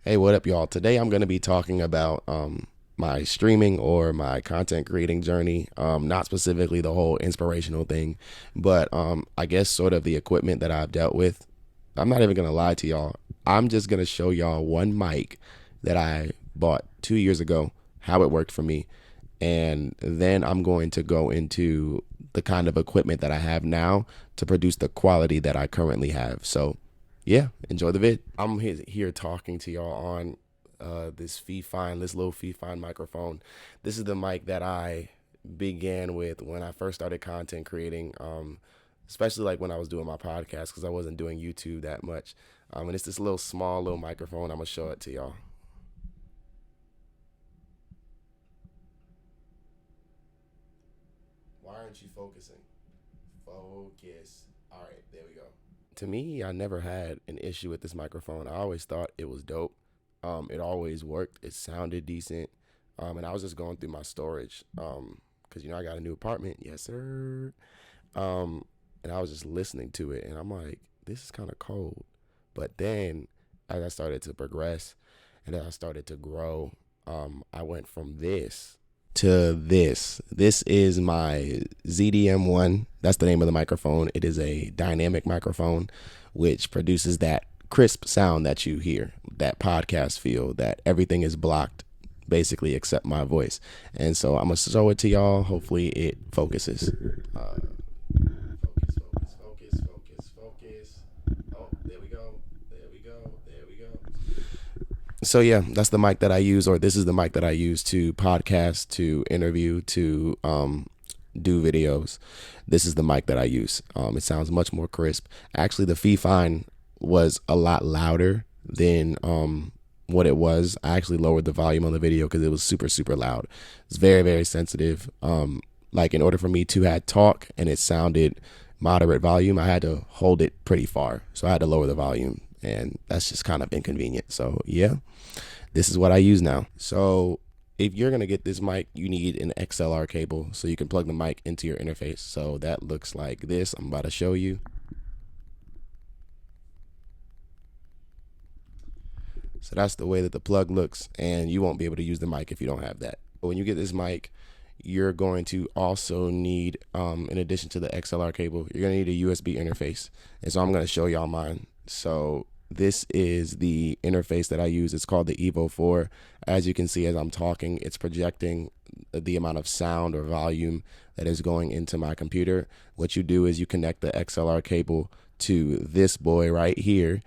Hey, what up, y'all? Today I'm going to be talking about my streaming or my content creating journey. Not specifically the whole inspirational thing, but I guess sort of the equipment that I've dealt with. I'm not even going to lie to y'all. I'm just going to show y'all one mic that I bought 2 years ago, how it worked for me. And then I'm going to go into the kind of equipment that I have now to produce the quality that I currently have. So, yeah, enjoy the vid. I'm here talking to y'all on this little Fee Fine microphone. This is the mic that I began with when I first started content creating, especially like when I was doing my podcast because I wasn't doing YouTube that much. And it's this little small little microphone. I'm gonna show it to y'all. Why aren't you focusing? Focus. All right, there we go. To me, I never had an issue with this microphone. I always thought it was dope. It always worked. It sounded decent. And I was just going through my storage because I got a new apartment. Yes, sir. And I was just listening to it, and I'm like, this is kind of cold. But then, as I started to progress, and as I started to grow, I went from this to this. This is my ZDM1. That's the name of the microphone. It is a dynamic microphone, which produces that crisp sound that you hear, that podcast feel, that everything is blocked basically except my voice. And so I'm going to show it to y'all. Hopefully it focuses. Focus. Oh, there we go. There we go. There we go. So yeah, that's the mic that I use, or this is the mic that I use to podcast, to interview, to do videos. This is the mic that I use. It sounds much more crisp. Actually, the Fee Fine was a lot louder than what it was. I actually lowered the volume on the video because it was super, super loud. It's very, very sensitive. Like in order for me to have talk and it sounded moderate volume, I had to hold it pretty far. So I had to lower the volume, and that's just kind of inconvenient. So yeah, this is what I use now. So if you're going to get this mic, you need an XLR cable so you can plug the mic into your interface. So that looks like this. I'm about to show you. So that's the way that the plug looks, and you won't be able to use the mic if you don't have that. But when you get this mic, you're going to also need, in addition to the XLR cable, you're going to need a USB interface. And so I'm going to show y'all mine. So this is the interface that I use. It's called the Evo 4. As you can see, as I'm talking, it's projecting the amount of sound or volume that is going into my computer. What you do is you connect the XLR cable to this boy right here,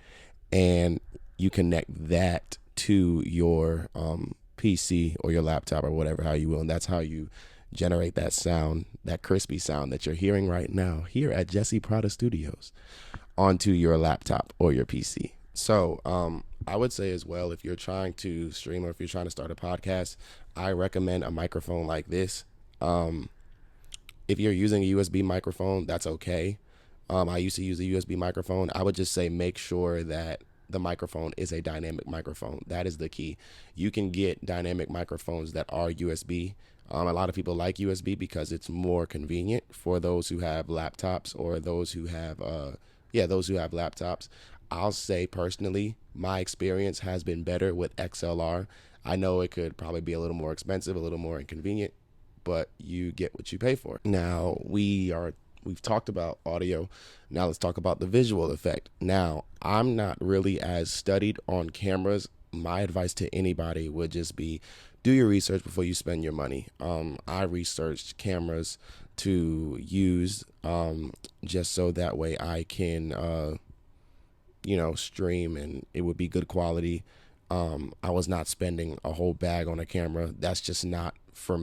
and you connect that to your PC or your laptop or whatever, how you will. And that's how you generate that sound, that crispy sound that you're hearing right now here at Jesse Prada Studios onto your laptop or your PC. So I would say as well, if you're trying to stream or if you're trying to start a podcast, I recommend a microphone like this. If you're using a USB microphone, that's okay. I used to use a USB microphone. I would just say make sure that the microphone is a dynamic microphone. That is the key. You can get dynamic microphones that are USB. A lot of people like USB because it's more convenient for those who have laptops or those who have, those who have laptops. I'll say personally, my experience has been better with XLR. I know it could probably be a little more expensive, a little more inconvenient, but you get what you pay for. Now we've talked about audio. Now let's talk about the visual effect. Now, I'm not really as studied on cameras. My advice to anybody would just be do your research before you spend your money. I researched cameras to use just so that way I can, stream and it would be good quality. I was not spending a whole bag on a camera. That's just not for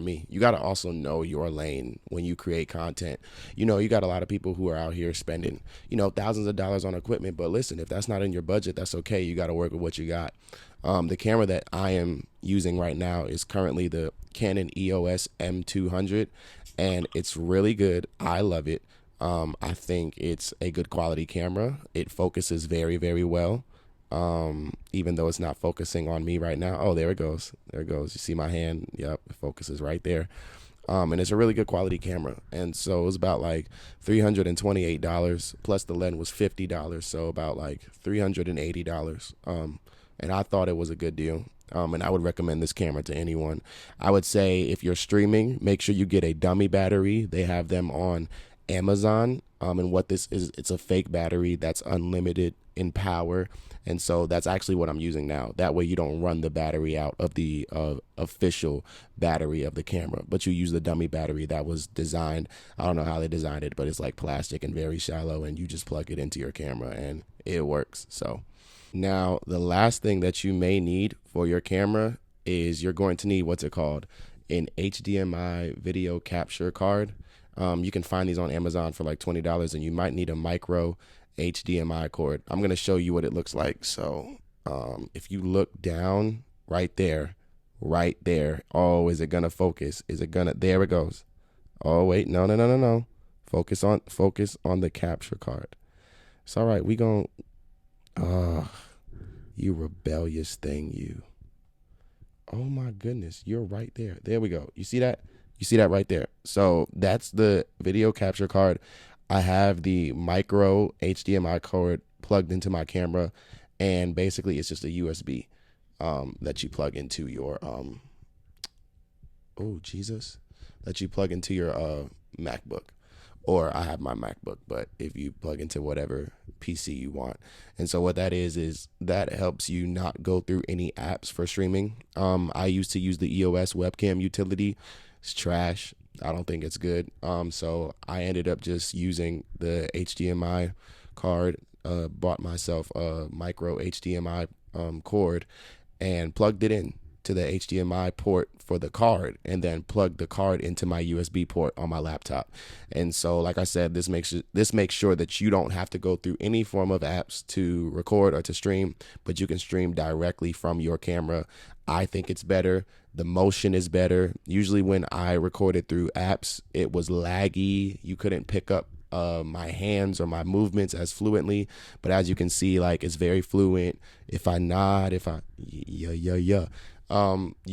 me. You got to also know your lane when you create content. You got a lot of people who are out here spending, thousands of dollars on equipment. But listen, if that's not in your budget, that's okay. You got to work with what you got. The camera that I am using right now is currently the Canon EOS M200, and it's really good. I love it. I think it's a good quality camera. It focuses very, very well. Even though it's not focusing on me right now. Oh, there it goes. There it goes. You see my hand? Yep, it focuses right there. And it's a really good quality camera. And so it was about like $328 plus the lens was $50. So about like $380. and I thought it was a good deal. And I would recommend this camera to anyone. I would say if you're streaming, make sure you get a dummy battery. They have them on Amazon. And what this is, it's a fake battery that's unlimited in power. And so that's actually what I'm using now. That way you don't run the battery out of the official battery of the camera, but you use the dummy battery that was designed. I don't know how they designed it, but it's like plastic and very shallow, and you just plug it into your camera and it works. So now the last thing that you may need for your camera is you're going to need what's it called? An HDMI video capture card. You can find these on Amazon for like $20, and you might need a micro HDMI cord. I'm going to show you what it looks like. So if you look down right there. Oh, is it going to focus? Is it going to, there it goes. Oh, wait, no. Focus on the capture card. It's all right. We going you rebellious thing, you. Oh my goodness. You're right there. There we go. You see that? You see that right there. So that's the video capture card. I have the micro HDMI cord plugged into my camera, and basically it's just a USB that you plug into your that you plug into your MacBook. Or I have my MacBook, but if you plug into whatever PC you want. And so what that is that helps you not go through any apps for streaming. I used to use the EOS webcam utility. It's trash. I don't think it's good. So I ended up just using the HDMI card, bought myself a micro HDMI cord and plugged it in to the HDMI port for the card, and then plug the card into my USB port on my laptop. And so, like I said, this makes sure that you don't have to go through any form of apps to record or to stream, but you can stream directly from your camera. I think it's better. The motion is better. Usually when I recorded through apps, it was laggy. You couldn't pick up my hands or my movements as fluently, but as you can see, like, it's very fluent. If I nod, you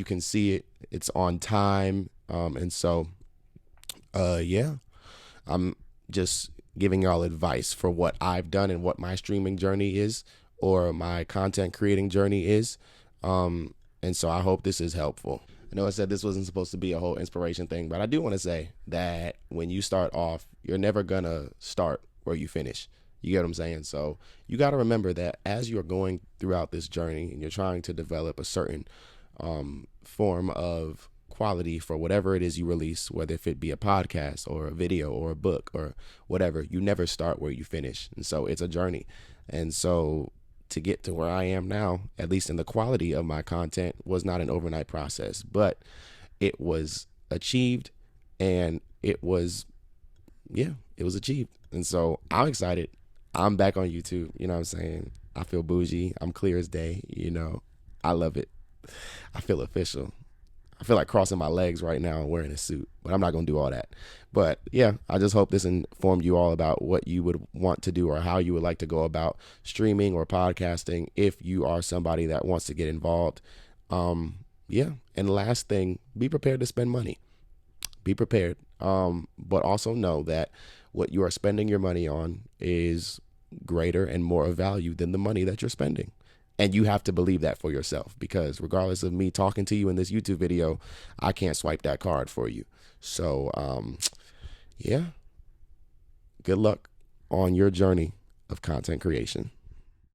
can see it. It's on time. And so, I'm just giving y'all advice for what I've done and what my streaming journey is, or my content creating journey is. And so I hope this is helpful. I know I said this wasn't supposed to be a whole inspiration thing, but I do want to say that when you start off, you're never going to start where you finish. You get what I'm saying? So you got to remember that as you're going throughout this journey and you're trying to develop a certain form of quality for whatever it is you release, whether if it be a podcast or a video or a book or whatever, you never start where you finish. And so it's a journey. And so to get to where I am now, at least in the quality of my content, was not an overnight process, but it was achieved, and it was achieved. And so I'm excited. I'm back on YouTube. You know what I'm saying? I feel bougie. I'm clear as day. You know, I love it. I feel official. I feel like crossing my legs right now and wearing a suit, but I'm not going to do all that. But yeah, I just hope this informed you all about what you would want to do or how you would like to go about streaming or podcasting if you are somebody that wants to get involved. And last thing, be prepared to spend money. Be prepared. But also know that what you are spending your money on is greater and more of value than the money that you're spending. And you have to believe that for yourself, because regardless of me talking to you in this YouTube video, I can't swipe that card for you. So, good luck on your journey of content creation.